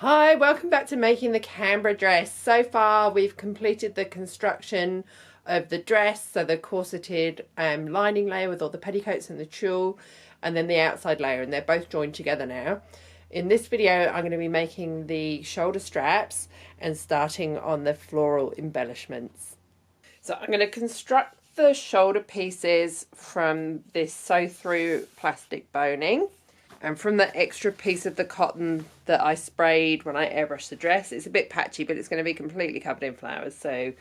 Hi, welcome back to making the Canberra dress. So far we've completed the construction of the dress, so the corseted lining layer with all the petticoats and the tulle, and then the outside layer, and they're both joined together now. In this video I'm going to be making the shoulder straps and starting on the floral embellishments. So I'm going to construct the shoulder pieces from this sew through plastic boning. And from the extra piece of the cotton that I sprayed when I airbrushed the dress, it's a bit patchy, but it's going to be completely covered in flowers, so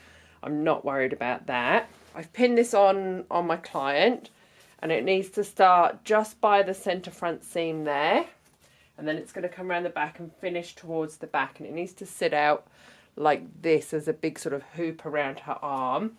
I'm not worried about that. I've pinned this on my client, and it needs to start just by the centre front seam there, and then it's going to come around the back and finish towards the back, and it needs to sit out like this as a big sort of hoop around her arm.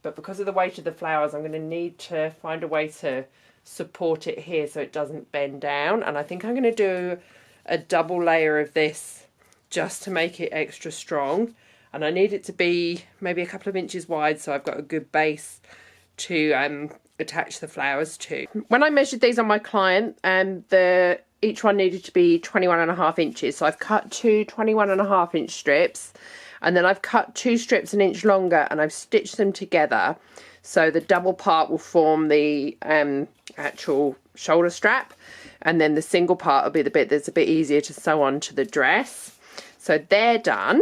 But because of the weight of the flowers, I'm going to need to find a way to support it here so it doesn't bend down, and I think I'm going to do a double layer of this just to make it extra strong, and I need it to be maybe a couple of inches wide so I've got a good base to attach the flowers to. When I measured these on my client, each one needed to be 21.5 inches, so I've cut two 21.5 inch strips, and then I've cut two strips an inch longer and I've stitched them together so the double part will form the actual shoulder strap, and then the single part will be the bit that's a bit easier to sew onto the dress. So they're done.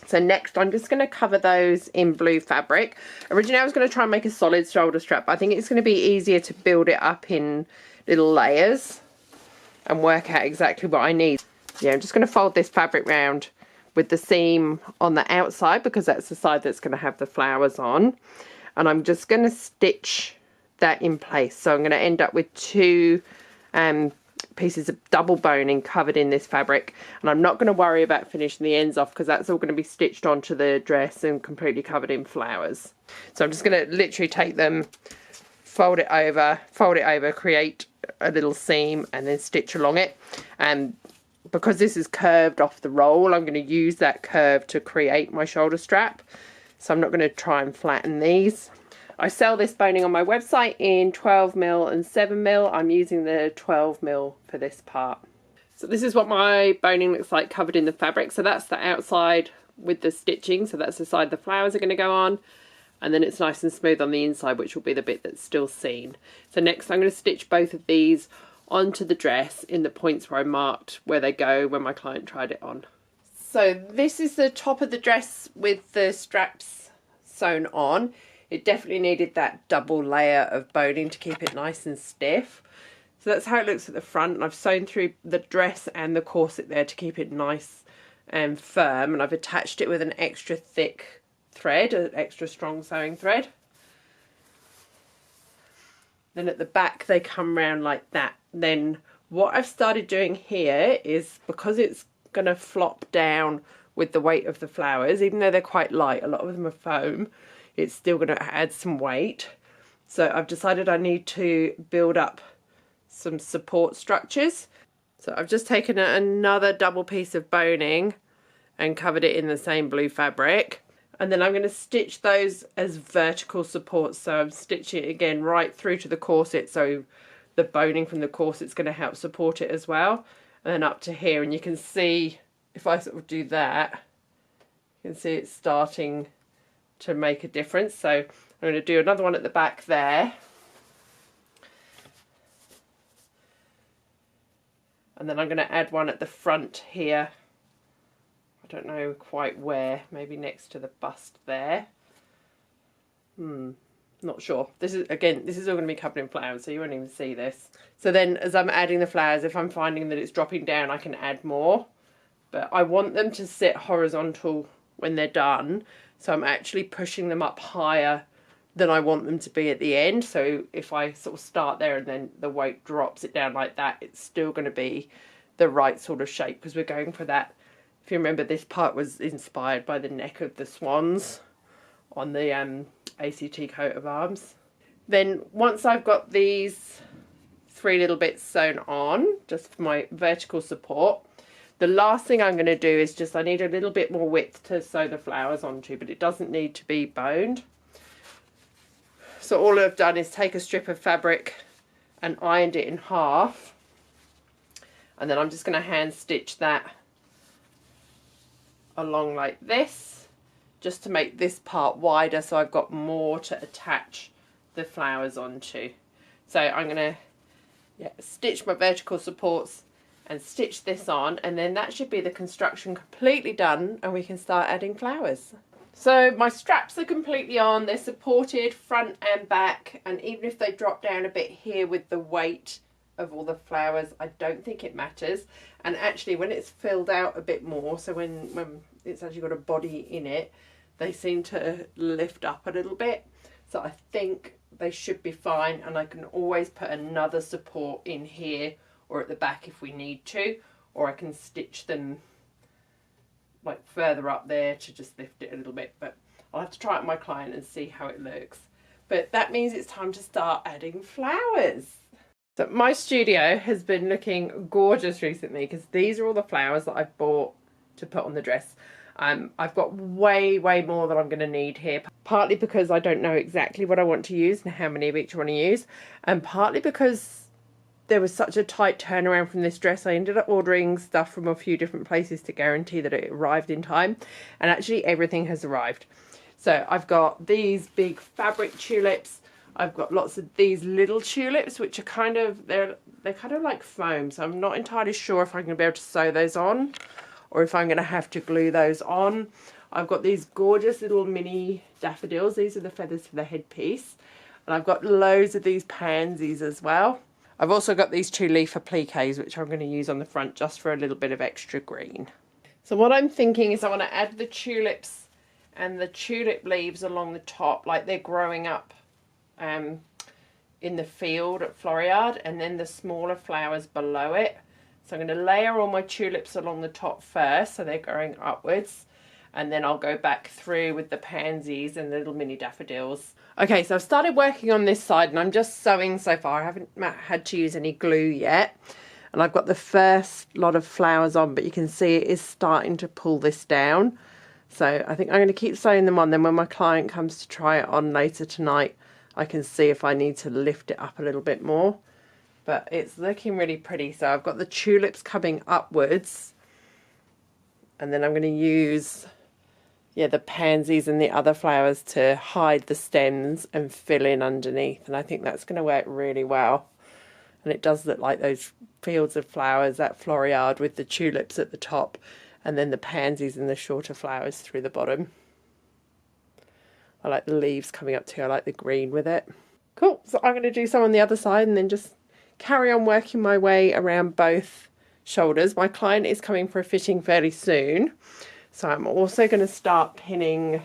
So next I'm just going to cover those in blue fabric. Originally I was going to try and make a solid shoulder strap, but I think it's going to be easier to build it up in little layers and work out exactly what I need. Yeah, I'm just going to fold this fabric round with the seam on the outside because that's the side that's going to have the flowers on, and I'm just going to stitch that in place. So I'm going to end up with two pieces of double boning covered in this fabric, and I'm not going to worry about finishing the ends off because that's all going to be stitched onto the dress and completely covered in flowers. So I'm just going to literally take them, fold it over, create a little seam and then stitch along it. And because this is curved off the roll, I'm going to use that curve to create my shoulder strap. So I'm not going to try and flatten these. I sell this boning on my website in 12mm and 7mm. I'm using the 12mm for this part. So this is what my boning looks like covered in the fabric. So that's the outside with the stitching. So that's the side the flowers are going to go on. And then it's nice and smooth on the inside, which will be the bit that's still seen. So next I'm going to stitch both of these onto the dress in the points where I marked where they go when my client tried it on. So this is the top of the dress with the straps sewn on. It definitely needed that double layer of boning to keep it nice and stiff. So that's how it looks at the front, and I've sewn through the dress and the corset there to keep it nice and firm, and I've attached it with an extra thick thread, an extra strong sewing thread. Then at the back they come round like that. Then what I've started doing here is, because it's going to flop down with the weight of the flowers, even though they're quite light, a lot of them are foam, it's still going to add some weight. So I've decided I need to build up some support structures. So I've just taken another double piece of boning and covered it in the same blue fabric. And then I'm going to stitch those as vertical supports. So I'm stitching it again right through to the corset, so the boning from the corset's going to help support it as well. And then up to here, and you can see, if I sort of do that, you can see it's starting to make a difference. So I'm going to do another one at the back there. And then I'm going to add one at the front here. I don't know quite where, maybe next to the bust there. Not sure. This is all going to be covered in flowers, so you won't even see this. So then as I'm adding the flowers, if I'm finding that it's dropping down, I can add more. But I want them to sit horizontal when they're done, so I'm actually pushing them up higher than I want them to be at the end. So if I sort of start there and then the weight drops it down like that, it's still going to be the right sort of shape, because we're going for that. If you remember, this part was inspired by the neck of the swans on the ACT coat of arms. Then once I've got these three little bits sewn on, just for my vertical support, the last thing I'm going to do is just, I need a little bit more width to sew the flowers onto, but it doesn't need to be boned. So all I've done is take a strip of fabric and ironed it in half. And then I'm just going to hand stitch that along like this, just to make this part wider so I've got more to attach the flowers onto. So I'm going to stitch my vertical supports and stitch this on, and then that should be the construction completely done and we can start adding flowers. So my straps are completely on, they're supported front and back, and even if they drop down a bit here with the weight of all the flowers, I don't think it matters. And actually when it's filled out a bit more, so when it's actually got a body in it, they seem to lift up a little bit. So I think they should be fine, and I can always put another support in here or at the back if we need to, or I can stitch them like further up there to just lift it a little bit, but I'll have to try it on my client and see how it looks. But that means it's time to start adding flowers. So my studio has been looking gorgeous recently because these are all the flowers that I've bought to put on the dress. I've got way more than I'm going to need here, partly because I don't know exactly what I want to use and how many of each I want to use, and partly because there was such a tight turnaround from this dress. I ended up ordering stuff from a few different places to guarantee that it arrived in time, and actually everything has arrived. So I've got these big fabric tulips, I've got lots of these little tulips which are kind of, they're kind of like foam, so I'm not entirely sure if I'm going to be able to sew those on or if I'm going to have to glue those on. I've got these gorgeous little mini daffodils, these are the feathers for the headpiece, and I've got loads of these pansies as well. I've also got these 2-leaf appliques which I'm going to use on the front just for a little bit of extra green. So what I'm thinking is I want to add the tulips and the tulip leaves along the top like they're growing up in the field at Floriade, and then the smaller flowers below it. So I'm going to layer all my tulips along the top first so they're growing upwards, and then I'll go back through with the pansies and the little mini daffodils. Okay, so I've started working on this side and I'm just sewing so far. I haven't had to use any glue yet. And I've got the first lot of flowers on, but you can see it is starting to pull this down. So I think I'm going to keep sewing them on. Then when my client comes to try it on later tonight, I can see if I need to lift it up a little bit more. But it's looking really pretty. So I've got the tulips coming upwards. And then I'm going to use the pansies and the other flowers to hide the stems and fill in underneath, and I think that's going to work really well. And it does look like those fields of flowers, that floriade with the tulips at the top and then the pansies and the shorter flowers through the bottom. I like the leaves coming up too, I like the green with it. Cool, so I'm going to do some on the other side and then just carry on working my way around both shoulders. My client is coming for a fitting fairly soon. So I'm also going to start pinning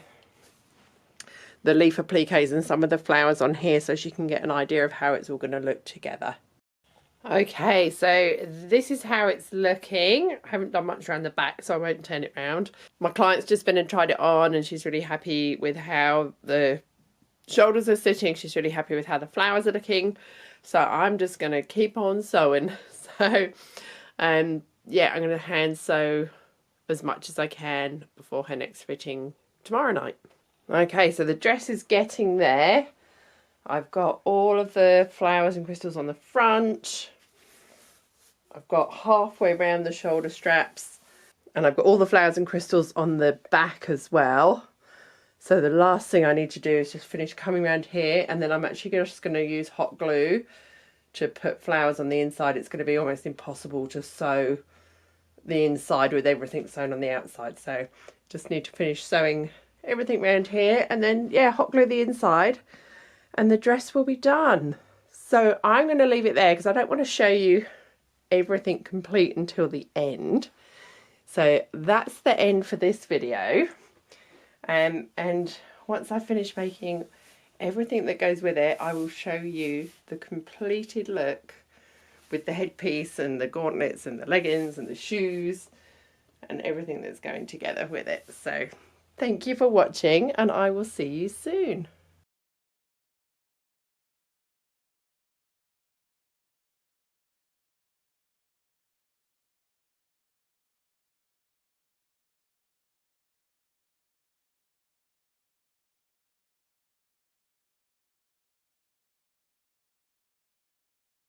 the leaf appliques and some of the flowers on here so she can get an idea of how it's all going to look together. Okay, so this is how it's looking. I haven't done much around the back, so I won't turn it around. My client's just been and tried it on and she's really happy with how the shoulders are sitting. She's really happy with how the flowers are looking. So I'm just going to keep on sewing. So, yeah, I'm going to hand sew as much as I can before her next fitting tomorrow night. Okay, so the dress is getting there. I've got all of the flowers and crystals on the front. I've got halfway around the shoulder straps, and I've got all the flowers and crystals on the back as well. So the last thing I need to do is just finish coming around here, and then I'm actually just going to use hot glue to put flowers on the inside. It's going to be almost impossible to sew the inside with everything sewn on the outside, so just need to finish sewing everything around here and then hot glue the inside and the dress will be done. So I'm going to leave it there because I don't want to show you everything complete until the end. So that's the end for this video, and once I finish making everything that goes with it, I will show you the completed look with the headpiece and the gauntlets and the leggings and the shoes and everything that's going together with it. So thank you for watching and I will see you soon.